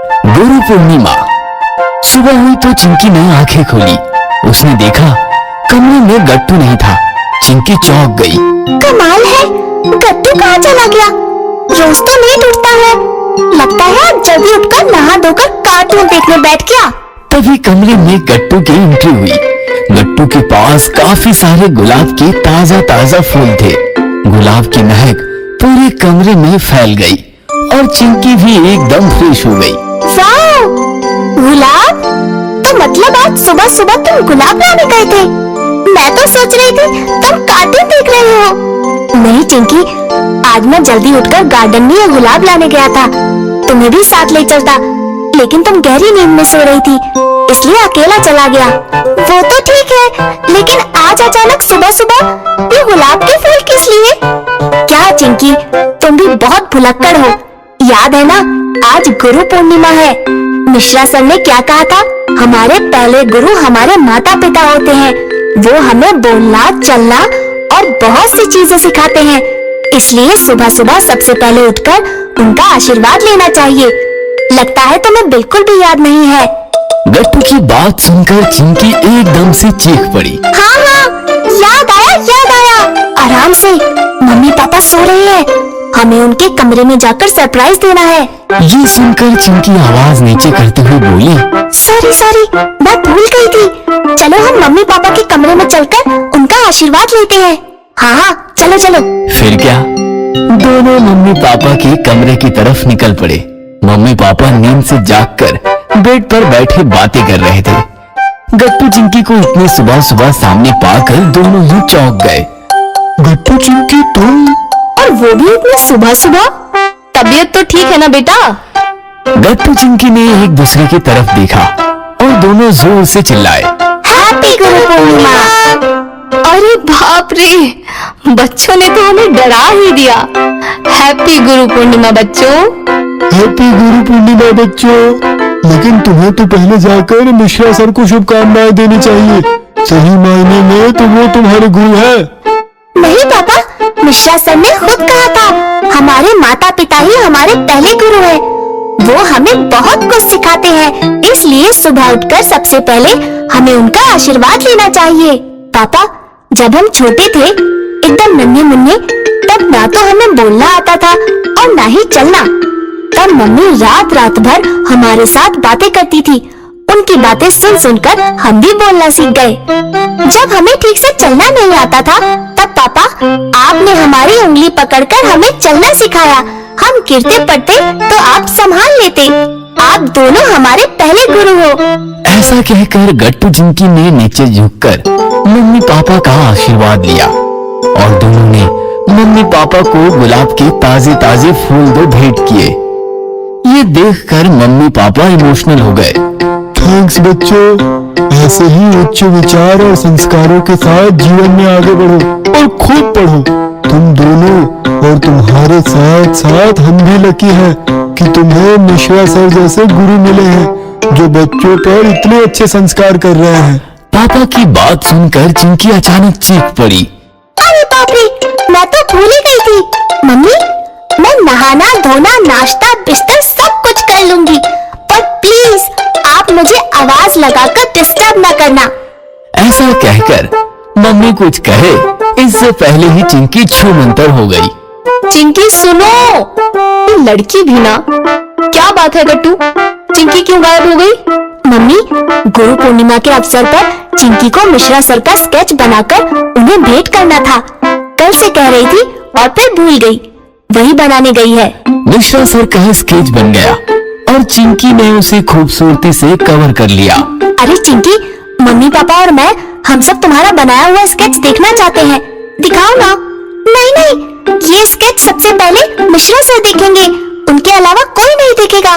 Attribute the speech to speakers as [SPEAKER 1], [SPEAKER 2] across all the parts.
[SPEAKER 1] गुरु पूर्णिमा। सुबह हुई तो चिंकी ने आंखें खोली। उसने देखा कमरे में गट्टू नहीं था। चिंकी चौंक गई।
[SPEAKER 2] कमाल है, गट्टू कहाँ चला गया? रोज तो लेट उठता है। लगता है आज जल्दी उठकर नहा धोकर कार्टून देखने बैठ गया।
[SPEAKER 1] तभी कमरे में गट्टू की एंट्री हुई। गट्टू के पास काफी सारे गुलाब के ताजा ताजा फूल थे। गुलाब की महक पूरे कमरे में फैल गई और चिंकी भी एकदम फ्रेश हो गई।
[SPEAKER 2] वाह, गुलाब? तो मतलब आज सुबह सुबह तुम गुलाब लाने गए थे? मैं तो सोच रही थी तुम कार्टून देख रहे हो। नहीं चिंकी, आज मैं जल्दी उठकर गार्डन में गुलाब लाने गया था। तुम्हें भी साथ ले चलता, लेकिन तुम गहरी नींद में सो रही थी, इसलिए अकेला चला गया। वो तो ठीक है, लेकिन आज अचानक सुबह सुबह ये गुलाब के फूल किस लिए? क्या चिंकी, तुम भी बहुत भुलक्कड़ हो। याद है ना, आज गुरु पूर्णिमा है। मिश्रा सर ने क्या कहा था? हमारे पहले गुरु हमारे माता पिता होते हैं। वो हमें बोलना, चलना और बहुत सी चीजें सिखाते हैं। इसलिए सुबह सुबह सबसे पहले उठकर उनका आशीर्वाद लेना चाहिए। लगता है तुम्हें बिल्कुल भी याद नहीं है।
[SPEAKER 1] गट्टू की बात सुनकर चिंकी एकदम से चीख पड़ी।
[SPEAKER 2] हाँ, याद आया, याद आया। आराम से, मम्मी पापा सो रहे हैं। हमें उनके कमरे में जाकर सरप्राइज देना है।
[SPEAKER 1] ये सुनकर चिंकी आवाज नीचे करते हुए बोली,
[SPEAKER 2] सॉरी, मैं भूल गई थी। चलो हम मम्मी पापा के कमरे में चलकर उनका आशीर्वाद लेते हैं। हाँ, चलो चलो।
[SPEAKER 1] फिर क्या, दोनों मम्मी पापा के कमरे की तरफ निकल पड़े। मम्मी पापा नींद से जागकर बेड पर बैठे बातें कर रहे थे। गट्टू चिंकी को इतनी सुबह सुबह सामने पाकर दोनों ही चौंक गए।
[SPEAKER 3] गट्टू, चिंकी, तुम?
[SPEAKER 2] और वो भी इतनी सुबह सुबह? तबीयत तो ठीक है ना बेटा?
[SPEAKER 1] गट्टू चिंकी ने एक दूसरे की तरफ देखा और दोनों जोर से चिल्लाए,
[SPEAKER 2] हैप्पी गुरु पूर्णिमा।
[SPEAKER 4] अरे बाप रे, बच्चों ने तो हमें डरा ही दिया। हैप्पी गुरु पूर्णिमा बच्चों।
[SPEAKER 3] हैप्पी गुरु पूर्णिमा बच्चों। लेकिन तुम्हें तो पहले जाकर मिश्रा सर को शुभकामनाएं देनी चाहिए। सही मायने में तो वो तुम्हारे गुरु है।
[SPEAKER 2] नहीं पापा, मिश्रा सर ने खुद कहा था हमारे माता पिता ही हमारे पहले गुरु हैं। वो हमें बहुत कुछ सिखाते हैं, इसलिए सुबह उठकर सबसे पहले हमें उनका आशीर्वाद लेना चाहिए। पापा, जब हम छोटे थे, एकदम नन्हे मुन्ने, तब ना तो हमें बोलना आता था और ना ही चलना। तब मम्मी रात रात भर हमारे साथ बातें करती थी। उनकी बातें सुन सुनकर हम भी बोलना सीख गए। जब हमें ठीक से चलना नहीं आता था, तब पापा आपने हमारी उंगली पकड़कर हमें चलना सिखाया। हम गिरते पड़ते तो आप संभाल लेते। आप दोनों हमारे पहले गुरु हो।
[SPEAKER 1] ऐसा कहकर गट्टू चिंकी ने नीचे झुककर मम्मी पापा का आशीर्वाद लिया और दोनों ने मम्मी पापा को गुलाब के ताजे ताजे फूल दो भेंट किए। ये देखकर मम्मी पापा इमोशनल हो गए।
[SPEAKER 3] थैंक्स बच्चों, ऐसे ही उच्च विचार और संस्कारों के साथ जीवन में आगे बढ़ो और खूब पढ़ो। तुम दोनों और तुम्हारे साथ साथ हम भी लकी हैं कि तुम्हें मिश्रा सर जैसे गुरु मिले हैं जो बच्चों पर इतने अच्छे संस्कार कर रहे हैं।
[SPEAKER 1] पापा की बात सुनकर चिंकी अचानक चीख पड़ी।
[SPEAKER 2] अरे बाप रे, मैं तो भूल ही गई थी। मम्मी, मैं नहाना धोना नाश्ता बिस्तर सब कुछ कर लूंगी, पर प्लीज आप मुझे आवाज लगाकर डिस्टर्ब न करना।
[SPEAKER 1] ऐसा कहकर मम्मी कुछ कहे इससे पहले ही चिंकी छूमंतर हो गई।
[SPEAKER 4] चिंकी सुनो, ये लड़की भी ना। क्या बात है गट्टू, चिंकी क्यों गायब हो गई?
[SPEAKER 2] मम्मी, गुरु पूर्णिमा के अवसर पर चिंकी को मिश्रा सर का स्केच बनाकर उन्हें भेंट करना था। कल से कह रही थी और फिर भूल गई। वही बनाने गई है।
[SPEAKER 1] मिश्रा सर का स्केच बन गया और चिंकी ने उसे खूबसूरती से कवर कर लिया।
[SPEAKER 2] अरे चिंकी, मम्मी पापा और मैं हम सब तुम्हारा बनाया हुआ स्केच देखना चाहते हैं। दिखाओ ना। नहीं, ये स्केच सबसे पहले मिश्रा सर देखेंगे, उनके अलावा कोई नहीं देखेगा।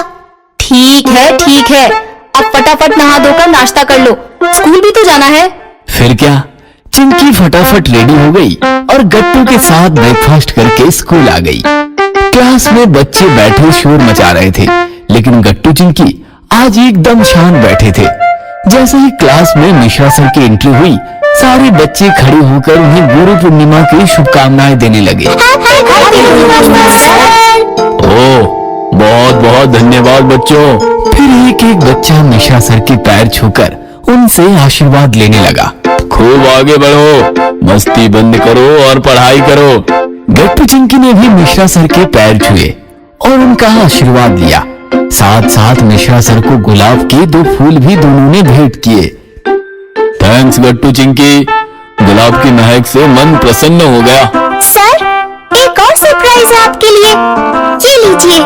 [SPEAKER 4] ठीक है, अब फटाफट नहा धोकर नाश्ता कर लो, स्कूल भी तो जाना है।
[SPEAKER 1] फिर क्या, चिंकी फटाफट रेडी हो गई और गट्टू के साथ ब्रेकफास्ट करके स्कूल आ गई। क्लास में बच्चे बैठे शोर मचा रहे थे, लेकिन गट्टू चिंकी आज एकदम शांत बैठे थे। जैसे ही क्लास में मिश्रा सर की एंट्री हुई, सारे बच्चे खड़े होकर उन्हें गुरु पूर्णिमा की शुभकामनाएं देने लगे। ओह, बहुत बहुत धन्यवाद बच्चों, फिर एक एक बच्चा मिश्रा सर के पैर छूकर उनसे आशीर्वाद लेने लगा। खूब आगे बढ़ो, मस्ती बंद करो और पढ़ाई करो। गट्टू चिंकी ने भी मिश्रा सर के पैर छुए और उनका आशीर्वाद लिया। साथ साथ मिश्रा सर को गुलाब के 2 फूल भी दोनों ने भेंट किए। थैंक्स गट्टू चिंकी, गुलाब की महक से मन प्रसन्न हो गया।
[SPEAKER 2] सर, एक और सरप्राइज है आपके लिए, ये लीजिए।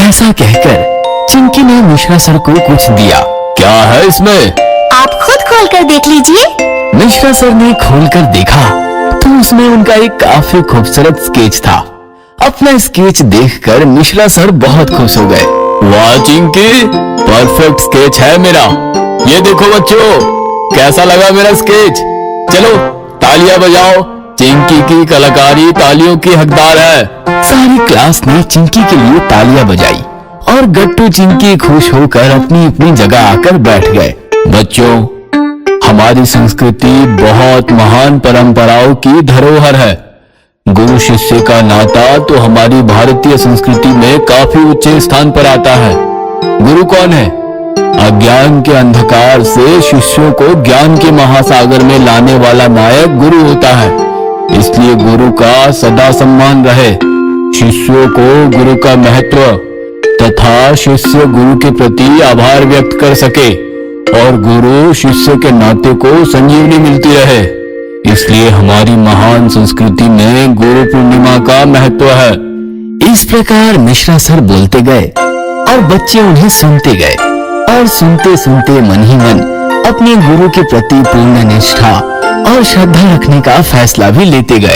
[SPEAKER 1] ऐसा कहकर चिंकी ने मिश्रा सर को कुछ दिया। क्या है इसमें?
[SPEAKER 2] आप खुद खोल कर देख लीजिए।
[SPEAKER 1] मिश्रा सर ने खोलकर देखा तो उसमें उनका एक काफी खूबसूरत स्केच था। अपना स्केच देखकर मिश्रा सर बहुत खुश हो गए। वाह चिंकी, परफेक्ट स्केच है मेरा। ये देखो बच्चों, कैसा लगा मेरा स्केच? चलो तालियां बजाओ, चिंकी की कलाकारी तालियों की हकदार है। सारी क्लास ने चिंकी के लिए तालियां बजाई और गट्टू चिंकी खुश होकर अपनी अपनी जगह आकर बैठ गए। बच्चों, हमारी संस्कृति बहुत महान परंपराओं की धरोहर है। गुरु शिष्य का नाता तो हमारी भारतीय संस्कृति में काफी ऊंचे स्थान पर आता है। गुरु कौन है? अज्ञान के अंधकार से शिष्यों को ज्ञान के महासागर में लाने वाला नायक गुरु होता है। इसलिए गुरु का सदा सम्मान रहे। शिष्यों को गुरु का महत्व तथा शिष्य गुरु के प्रति आभार व्यक्त कर सके और गुरु शिष्य के नाते को संजीवनी मिलती रहे। इसलिए हमारी महान संस्कृति में गुरु पूर्णिमा का महत्व है। इस प्रकार मिश्रा सर बोलते गए और बच्चे उन्हें सुनते गए और सुनते सुनते मन ही मन अपने गुरु के प्रति पूर्ण निष्ठा और श्रद्धा रखने का फैसला भी लेते गए।